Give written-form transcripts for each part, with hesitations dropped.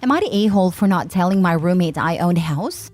Am I the a-hole for not telling my roommate I owned a house?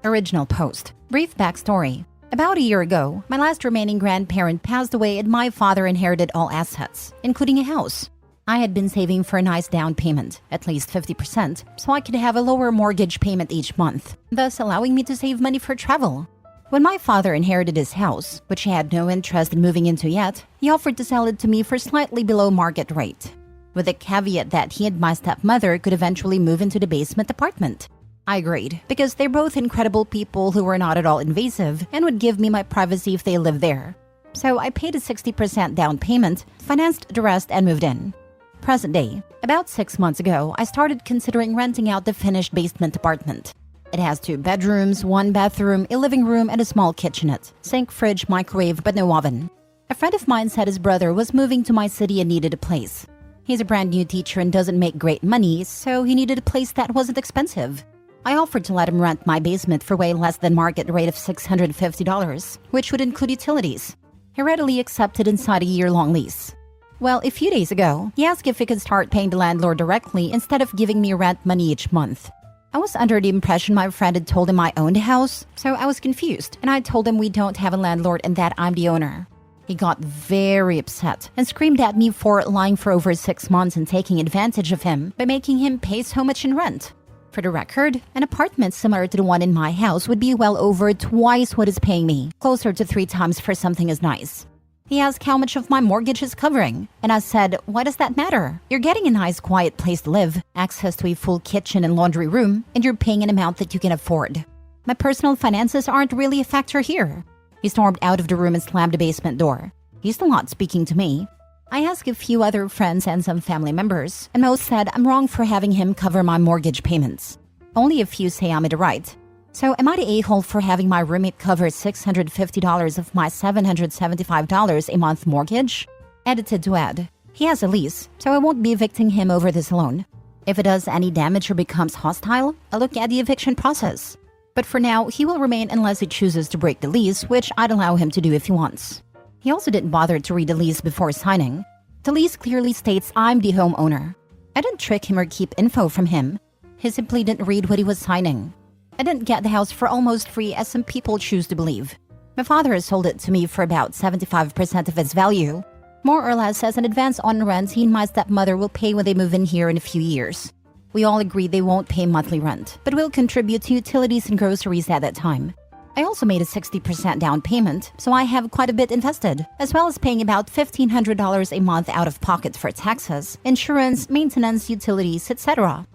Original post. Brief backstory. About a year ago, my last remaining grandparent passed away and my father inherited all assets, including a house. I had been saving for a nice down payment, at least 50%, so I could have a lower mortgage payment each month, thus allowing me to save money for travel. When my father inherited his house, which he had no interest in moving into yet, he offered to sell it to me for slightly below market rate, with the caveat that he and my stepmother could eventually move into the basement apartment. I agreed, because they're both incredible people who were not at all invasive and would give me my privacy if they lived there. So I paid a 60% down payment, financed the rest, and moved in. Present day. About 6 months ago, I started considering renting out the finished basement apartment. It has 2 bedrooms, 1 bathroom, a living room, and a small kitchenette, sink, fridge, microwave, but no oven. A friend of mine said his brother was moving to my city and needed a place. He's a brand new teacher and doesn't make great money, so he needed a place that wasn't expensive. I offered to let him rent my basement for way less than market rate of $650, which would include utilities. He readily accepted and signed a year-long lease. Well, a few days ago, he asked if he could start paying the landlord directly instead of giving me rent money each month. I was under the impression my friend had told him I owned a house, so I was confused, and I told him we don't have a landlord and that I'm the owner. He got very upset and screamed at me for lying for over 6 months and taking advantage of him by making him pay so much in rent. For the record, an apartment similar to the one in my house would be well over twice what he's paying me, closer to 3 times for something as nice. He asked how much of my mortgage is covering, and I said, why does that matter? You're getting a nice quiet place to live, access to a full kitchen and laundry room, and you're paying an amount that you can afford. My personal finances aren't really a factor here. He stormed out of the room and slammed the basement door. He's still not speaking to me. I asked a few other friends and some family members, and most said I'm wrong for having him cover my mortgage payments. Only a few say I'm in the right. So am I the a-hole for having my roommate cover $650 of my $775 a month mortgage? Edited to add, he has a lease, so I won't be evicting him over this alone. If it does any damage or becomes hostile, I'll look at the eviction process. But for now, he will remain unless he chooses to break the lease, which I'd allow him to do if he wants. He also didn't bother to read the lease before signing. The lease clearly states I'm the homeowner. I didn't trick him or keep info from him. He simply didn't read what he was signing. I didn't get the house for almost free as some people choose to believe. My father has sold it to me for about 75% of its value, more or less as an advance on rent he and my stepmother will pay when they move in here in a few years. We all agree they won't pay monthly rent, but will contribute to utilities and groceries at that time. I also made a 60% down payment, so I have quite a bit invested, as well as paying about $1,500 a month out of pocket for taxes, insurance, maintenance, utilities, etc.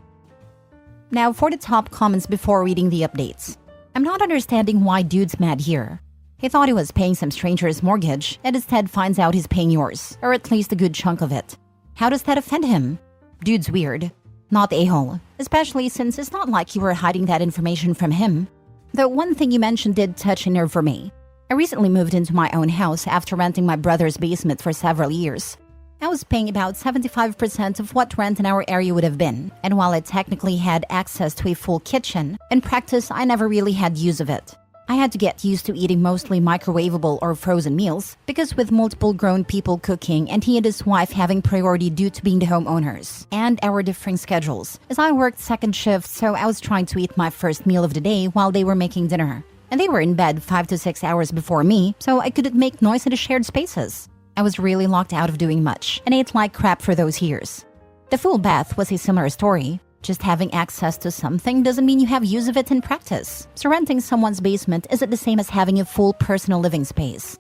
Now for the top comments before reading the updates. I'm not understanding why dude's mad here. He thought he was paying some stranger's mortgage and instead finds out he's paying yours, or at least a good chunk of it. How does that offend him? Dude's weird. Not a-hole, especially since it's not like you were hiding that information from him. Though one thing you mentioned did touch a nerve for me. I recently moved into my own house after renting my brother's basement for several years. I was paying about 75% of what rent in our area would have been, and while I technically had access to a full kitchen, in practice I never really had use of it. I had to get used to eating mostly microwavable or frozen meals, because with multiple grown people cooking and he and his wife having priority due to being the homeowners, and our differing schedules, as I worked second shift, so I was trying to eat my first meal of the day while they were making dinner. And they were in bed 5 to 6 hours before me, so I couldn't make noise in the shared spaces. I was really locked out of doing much, and ate like crap for those years. The full bath was a similar story. Just having access to something doesn't mean you have use of it in practice. So renting someone's basement isn't the same as having a full personal living space.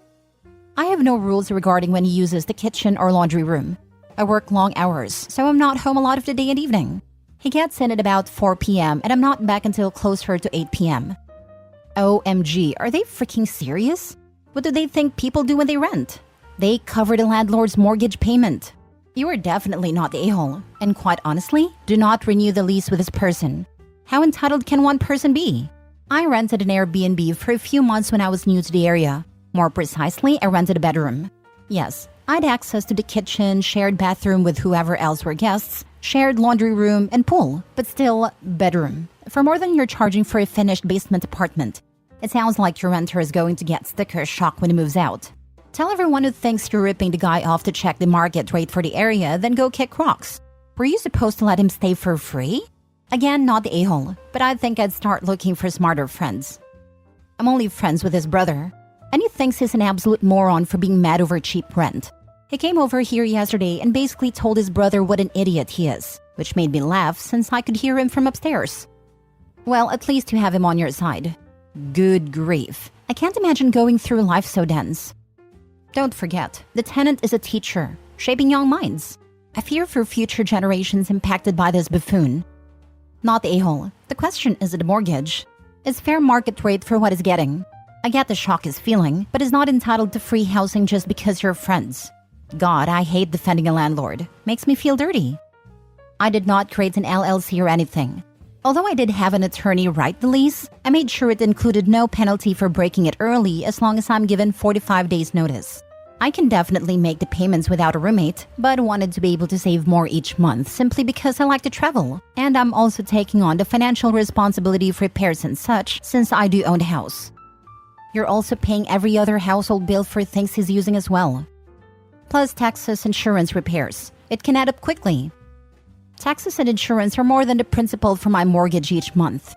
I have no rules regarding when he uses the kitchen or laundry room. I work long hours, so I'm not home a lot of the day and evening. He gets in at about 4 p.m. and I'm not back until closer to 8 p.m. OMG, are they freaking serious? What do they think people do when they rent? They cover the landlord's mortgage payment. You are definitely not the a-hole, and quite honestly, do not renew the lease with this person. How entitled can one person be? I rented an Airbnb for a few months when I was new to the area. More precisely, I rented a bedroom. Yes, I had access to the kitchen, shared bathroom with whoever else were guests, shared laundry room, and pool, but still, bedroom. For more than you're charging for a finished basement apartment. It sounds like your renter is going to get sticker shock when he moves out. Tell everyone who thinks you're ripping the guy off to check the market rate for the area, then go kick rocks. Were you supposed to let him stay for free? Again, not the a-hole, but I think I'd start looking for smarter friends. I'm only friends with his brother, and he thinks he's an absolute moron for being mad over cheap rent. He came over here yesterday and basically told his brother what an idiot he is, which made me laugh since I could hear him from upstairs. Well, at least you have him on your side. Good grief. I can't imagine going through life so dense. Don't forget, the tenant is a teacher, shaping young minds. I fear for future generations impacted by this buffoon. Not the a-hole. The question is the mortgage. Is fair market rate for what he's getting. I get the shock he's feeling, but is not entitled to free housing just because you're friends. God, I hate defending a landlord. Makes me feel dirty. I did not create an LLC or anything. Although I did have an attorney write the lease, I made sure it included no penalty for breaking it early as long as I'm given 45 days notice. I can definitely make the payments without a roommate, but wanted to be able to save more each month simply because I like to travel. And I'm also taking on the financial responsibility for repairs and such since I do own a house. You're also paying every other household bill for things he's using as well. Plus taxes, insurance, repairs. It can add up quickly. Taxes and insurance are more than the principal for my mortgage each month.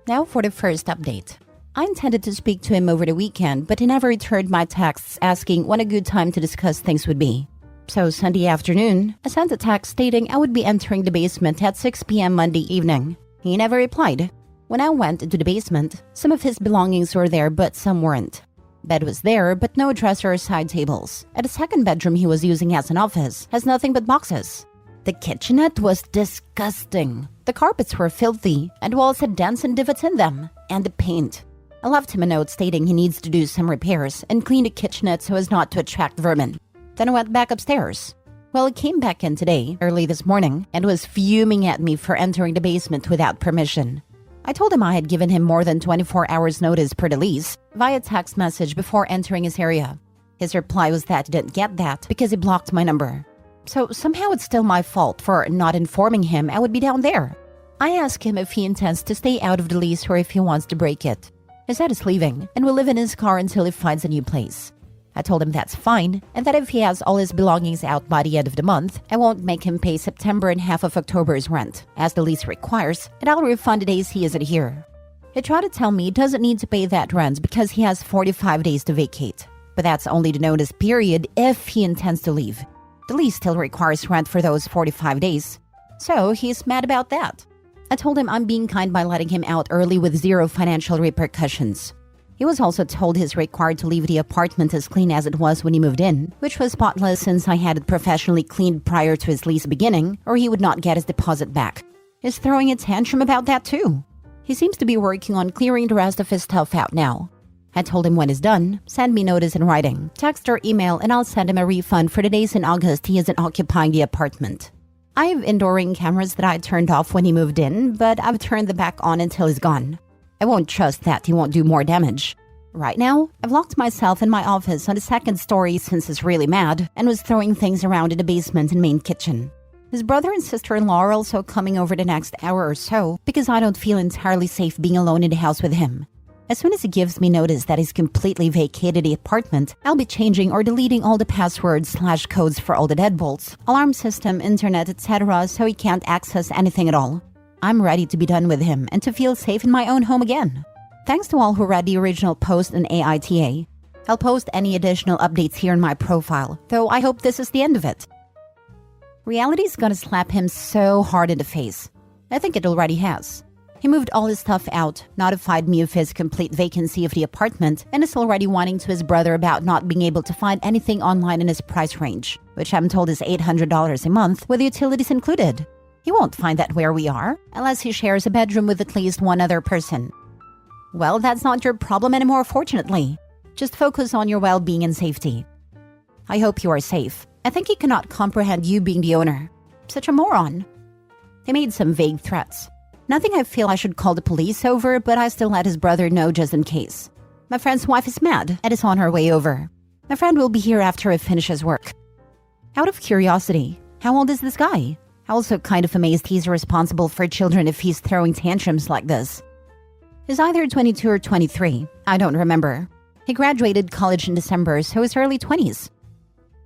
Now for the first update. I intended to speak to him over the weekend, but he never returned my texts asking when a good time to discuss things would be. So Sunday afternoon, I sent a text stating I would be entering the basement at 6 p.m. Monday evening. He never replied. When I went into the basement, some of his belongings were there but some weren't. Bed was there, but no dresser or side tables. And the second bedroom he was using as an office has nothing but boxes. The kitchenette was disgusting. The carpets were filthy, and walls had dents and divots in them. And the paint. I left him a note stating he needs to do some repairs and clean the kitchenette so as not to attract vermin. Then I went back upstairs. Well, he came back in today, early this morning, and was fuming at me for entering the basement without permission. I told him I had given him more than 24 hours notice per the lease via text message before entering his area. His reply was that he didn't get that because he blocked my number. So somehow it's still my fault for not informing him I would be down there. I asked him if he intends to stay out of the lease or if he wants to break it. He said he's leaving and will live in his car until he finds a new place. I told him that's fine and that if he has all his belongings out by the end of the month, I won't make him pay September and half of October's rent, as the lease requires, and I'll refund the days he isn't here. He tried to tell me he doesn't need to pay that rent because he has 45 days to vacate. But that's only the notice period if he intends to leave. The lease still requires rent for those 45 days. So he's mad about that. I told him I'm being kind by letting him out early with zero financial repercussions. He was also told he's required to leave the apartment as clean as it was when he moved in, which was spotless since I had it professionally cleaned prior to his lease beginning, or he would not get his deposit back. He's throwing a tantrum about that too. He seems to be working on clearing the rest of his stuff out now. I told him when he's done, send me notice in writing, text or email, and I'll send him a refund for the days in August he isn't occupying the apartment. I have indoor ring cameras that I turned off when he moved in, but I've turned them back on until he's gone. I won't trust that he won't do more damage. Right now, I've locked myself in my office on the second story since he's really mad and was throwing things around in the basement and main kitchen. His brother and sister-in-law are also coming over the next hour or so because I don't feel entirely safe being alone in the house with him. As soon as he gives me notice that he's completely vacated the apartment, I'll be changing or deleting all the passwords/codes for all the deadbolts, alarm system, internet, etc. so he can't access anything at all. I'm ready to be done with him and to feel safe in my own home again. Thanks to all who read the original post in AITA. I'll post any additional updates here in my profile, though I hope this is the end of it. Reality's gonna slap him so hard in the face. I think it already has. He moved all his stuff out, notified me of his complete vacancy of the apartment, and is already whining to his brother about not being able to find anything online in his price range, which I'm told is $800 a month with utilities included. He won't find that where we are, unless he shares a bedroom with at least one other person. Well, that's not your problem anymore, fortunately. Just focus on your well-being and safety. I hope you are safe. I think he cannot comprehend you being the owner. Such a moron. They made some vague threats. Nothing I feel I should call the police over, but I still let his brother know just in case. My friend's wife is mad and is on her way over. My friend will be here after he finishes work. Out of curiosity, how old is this guy? I'm also kind of amazed he's responsible for children if he's throwing tantrums like this. He's either 22 or 23. I don't remember. He graduated college in December, so his early 20s.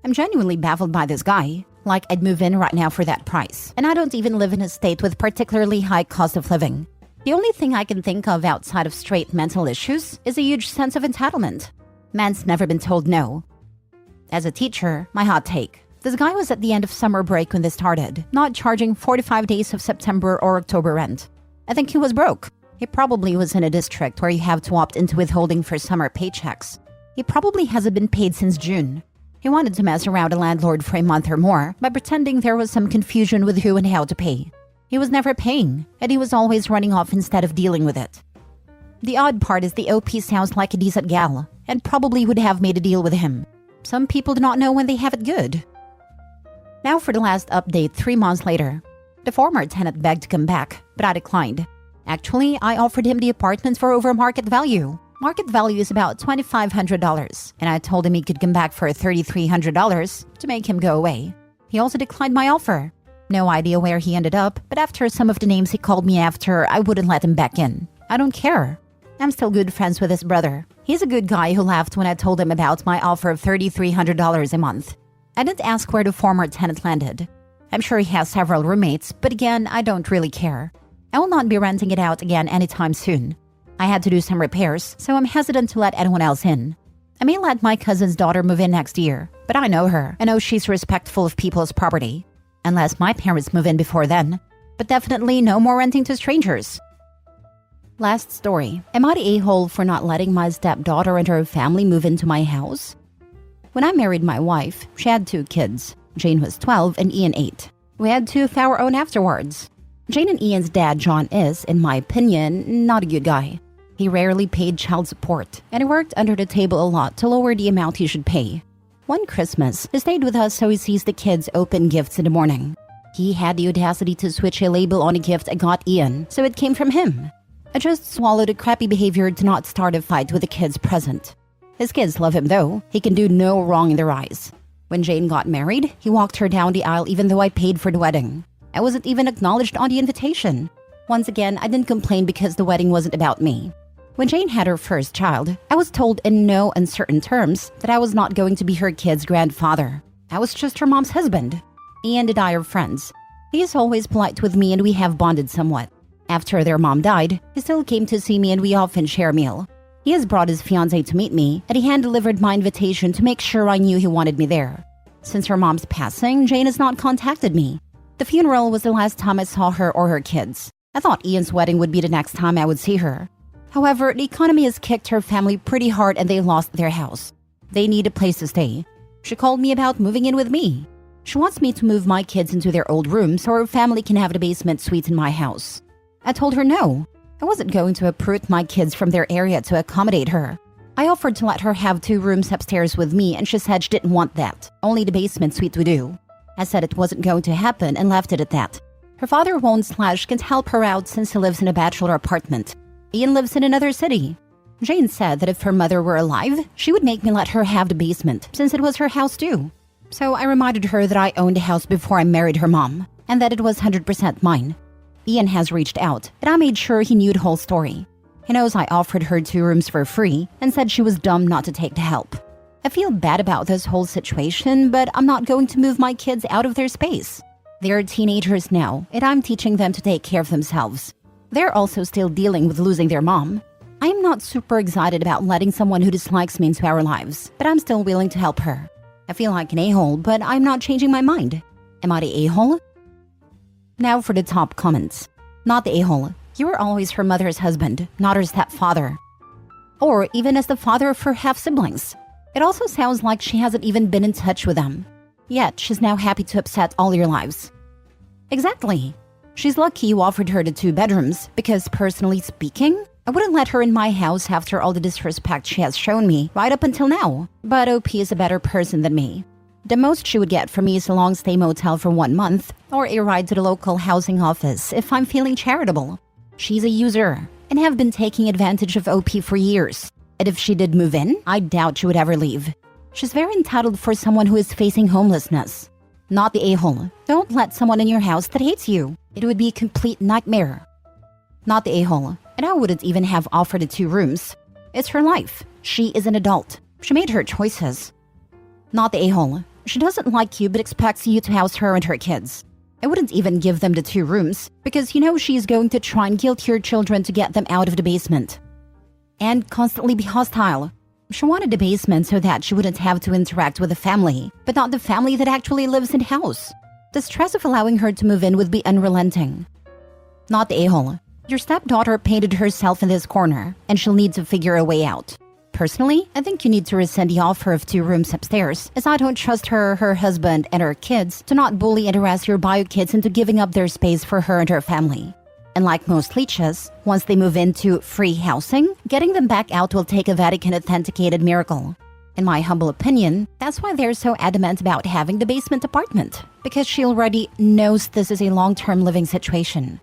I'm genuinely baffled by this guy. Like, I'd move in right now for that price. And I don't even live in a state with particularly high cost of living. The only thing I can think of outside of straight mental issues is a huge sense of entitlement. Man's never been told no. As a teacher, my hot take. This guy was at the end of summer break when this started, not charging 45 days of September or October rent. I think he was broke. He probably was in a district where you have to opt into withholding for summer paychecks. He probably hasn't been paid since June. He wanted to mess around a landlord for a month or more by pretending there was some confusion with who and how to pay. He was never paying, and he was always running off instead of dealing with it. The odd part is the OP sounds like a decent gal, and probably would have made a deal with him. Some people do not know when they have it good. Now for the last update 3 months later. The former tenant begged to come back, but I declined. Actually, I offered him the apartment for over market value. Market value is about $2,500, and I told him he could come back for $3,300 to make him go away. He also declined my offer. No idea where he ended up, but after some of the names he called me after, I wouldn't let him back in. I don't care. I'm still good friends with his brother. He's a good guy who laughed when I told him about my offer of $3,300 a month. I didn't ask where the former tenant landed. I'm sure he has several roommates, but again, I don't really care. I will not be renting it out again anytime soon. I had to do some repairs, so I'm hesitant to let anyone else in. I may let my cousin's daughter move in next year, but I know her. I know she's respectful of people's property. Unless my parents move in before then. But definitely no more renting to strangers. Last story. Am I the a-hole for not letting my stepdaughter and her family move into my house? When I married my wife, she had 2 kids. Jane was 12 and Ian 8. We had 2 of our own afterwards. Jane and Ian's dad, John, is, in my opinion, not a good guy. He rarely paid child support, and he worked under the table a lot to lower the amount he should pay. One Christmas, he stayed with us so he sees the kids open gifts in the morning. He had the audacity to switch a label on a gift I got Ian, so it came from him. I just swallowed a crappy behavior to not start a fight with the kids present. His kids love him though. He can do no wrong in their eyes. When Jane got married, he walked her down the aisle even though I paid for the wedding. I wasn't even acknowledged on the invitation. Once again, I didn't complain because the wedding wasn't about me. When Jane had her first child, I was told in no uncertain terms that I was not going to be her kid's grandfather. I was just her mom's husband. Ian and I are friends. He is always polite with me and we have bonded somewhat. After their mom died, he still came to see me and we often share a meal. He has brought his fiancée to meet me, and he hand-delivered my invitation to make sure I knew he wanted me there. Since her mom's passing, Jane has not contacted me. The funeral was the last time I saw her or her kids. I thought Ian's wedding would be the next time I would see her. However, the economy has kicked her family pretty hard and they lost their house. They need a place to stay. She called me about moving in with me. She wants me to move my kids into their old rooms so her family can have the basement suite in my house. I told her no. I wasn't going to uproot my kids from their area to accommodate her. I offered to let her have 2 rooms upstairs with me and she said she didn't want that. Only the basement suite would do. I said it wasn't going to happen and left it at that. Her father won't/can't help her out since he lives in a bachelor apartment. Ian lives in another city. Jane said that if her mother were alive, she would make me let her have the basement since it was her house too. So I reminded her that I owned a house before I married her mom and that it was 100% mine. Ian has reached out and I made sure he knew the whole story. He knows I offered her 2 rooms for free and said she was dumb not to take the help. I feel bad about this whole situation, but I'm not going to move my kids out of their space. They're teenagers now and I'm teaching them to take care of themselves. They're also still dealing with losing their mom. I am not super excited about letting someone who dislikes me into our lives, but I'm still willing to help her. I feel like an a-hole, but I'm not changing my mind. Am I the a-hole? Now for the top comments. Not the a-hole. You were always her mother's husband, not her stepfather. Or even as the father of her half-siblings. It also sounds like she hasn't even been in touch with them. Yet she's now happy to upset all your lives. Exactly. She's lucky you offered her the 2 bedrooms, because personally speaking, I wouldn't let her in my house after all the disrespect she has shown me right up until now. But OP is a better person than me. The most she would get from me is a long-stay motel for 1 month, or a ride to the local housing office if I'm feeling charitable. She's a user, and have been taking advantage of OP for years. And if she did move in, I doubt she would ever leave. She's very entitled for someone who is facing homelessness. Not the a-hole. Don't let someone in your house that hates you. It would be a complete nightmare. Not the a-hole. And I wouldn't even have offered the 2 rooms. It's her life. She is an adult. She made her choices. Not the a-hole. She doesn't like you but expects you to house her and her kids. I wouldn't even give them the 2 rooms because you know she's going to try and guilt your children to get them out of the basement. And constantly be hostile. She wanted the basement so that she wouldn't have to interact with the family, but not the family that actually lives in the house. The stress of allowing her to move in would be unrelenting. Not the a-hole. Your stepdaughter painted herself in this corner, and she'll need to figure a way out. Personally, I think you need to rescind the offer of 2 rooms upstairs, as I don't trust her, her husband, and her kids to not bully and harass your bio kids into giving up their space for her and her family. And like most leeches, once they move into free housing, getting them back out will take a Vatican-authenticated miracle. In my humble opinion, that's why they're so adamant about having the basement apartment, because she already knows this is a long-term living situation.